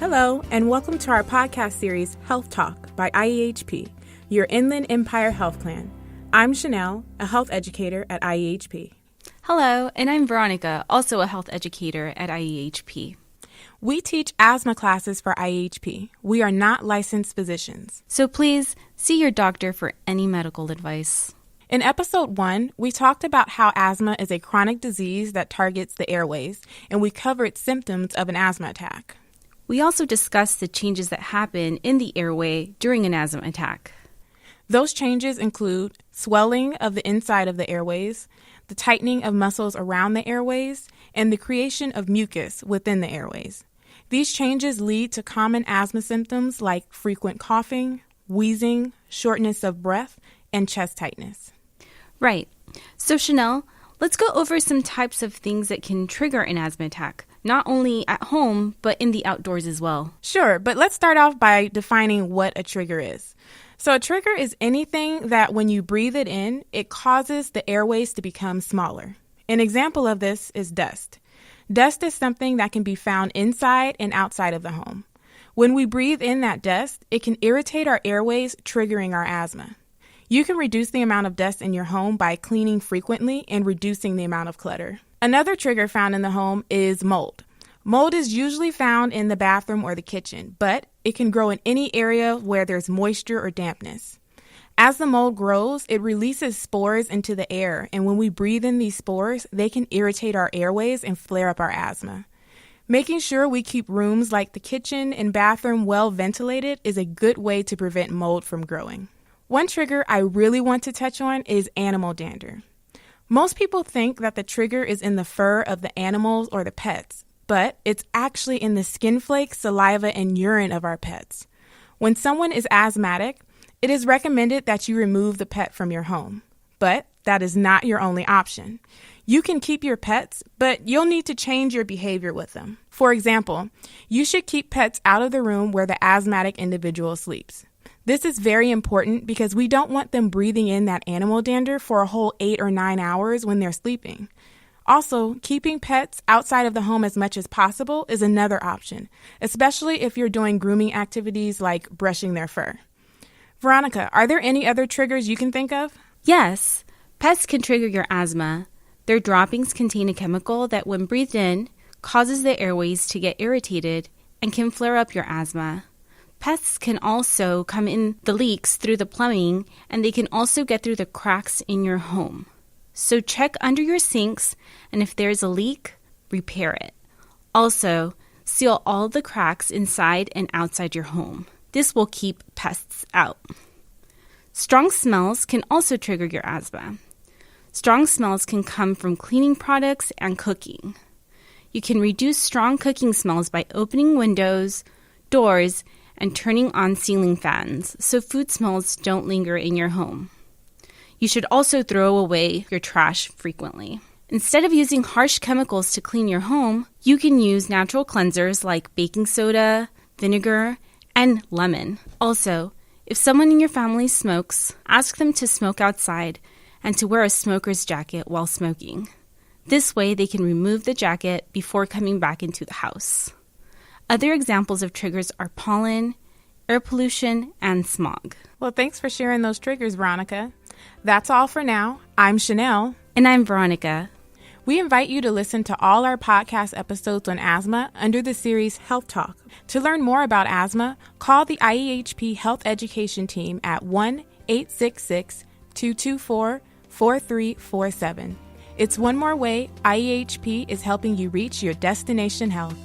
Hello, and welcome to our podcast series, Health Talk by IEHP, your Inland Empire Health Plan. I'm Chanel, a health educator at IEHP. Hello, and I'm Veronica, also a health educator at IEHP. We teach asthma classes for IEHP. We are not licensed physicians. So please see your doctor for any medical advice. In episode 1, we talked about how asthma is a chronic disease that targets the airways, and we covered symptoms of an asthma attack. We also discussed the changes that happen in the airway during an asthma attack. Those changes include swelling of the inside of the airways, the tightening of muscles around the airways, and the creation of mucus within the airways. These changes lead to common asthma symptoms like frequent coughing, wheezing, shortness of breath, and chest tightness. Right. So Chanel, let's go over some types of things that can trigger an asthma attack, not only at home, but in the outdoors as well. Sure, but let's start off by defining what a trigger is. So a trigger is anything that when you breathe it in, it causes the airways to become smaller. An example of this is dust. Dust is something that can be found inside and outside of the home. When we breathe in that dust, it can irritate our airways, triggering our asthma. You can reduce the amount of dust in your home by cleaning frequently and reducing the amount of clutter. Another trigger found in the home is mold. Mold is usually found in the bathroom or the kitchen, but it can grow in any area where there's moisture or dampness. As the mold grows, it releases spores into the air, and when we breathe in these spores, they can irritate our airways and flare up our asthma. Making sure we keep rooms like the kitchen and bathroom well ventilated is a good way to prevent mold from growing. One trigger I really want to touch on is animal dander. Most people think that the trigger is in the fur of the animals or the pets, but it's actually in the skin flakes, saliva, and urine of our pets. When someone is asthmatic, it is recommended that you remove the pet from your home. But that is not your only option. You can keep your pets, but you'll need to change your behavior with them. For example, you should keep pets out of the room where the asthmatic individual sleeps. This is very important because we don't want them breathing in that animal dander for a whole 8 or 9 hours when they're sleeping. Also, keeping pets outside of the home as much as possible is another option, especially if you're doing grooming activities like brushing their fur. Veronica, are there any other triggers you can think of? Yes, pests can trigger your asthma. Their droppings contain a chemical that, when breathed in, causes the airways to get irritated and can flare up your asthma. Pests can also come in the leaks through the plumbing, and they can also get through the cracks in your home. So check under your sinks, and if there's a leak, repair it. Also, seal all the cracks inside and outside your home. This will keep pests out. Strong smells can also trigger your asthma. Strong smells can come from cleaning products and cooking. You can reduce strong cooking smells by opening windows, doors, and turning on ceiling fans so food smells don't linger in your home. You should also throw away your trash frequently. Instead of using harsh chemicals to clean your home, you can use natural cleansers like baking soda, vinegar, and lemon. Also, if someone in your family smokes, ask them to smoke outside and to wear a smoker's jacket while smoking. This way, they can remove the jacket before coming back into the house. Other examples of triggers are pollen, air pollution, and smog. Well, thanks for sharing those triggers, Veronica. That's all for now. I'm Chanel. And I'm Veronica. We invite you to listen to all our podcast episodes on asthma under the series Health Talk. To learn more about asthma, call the IEHP Health Education Team at 1-866-224-4347. It's one more way IEHP is helping you reach your destination health.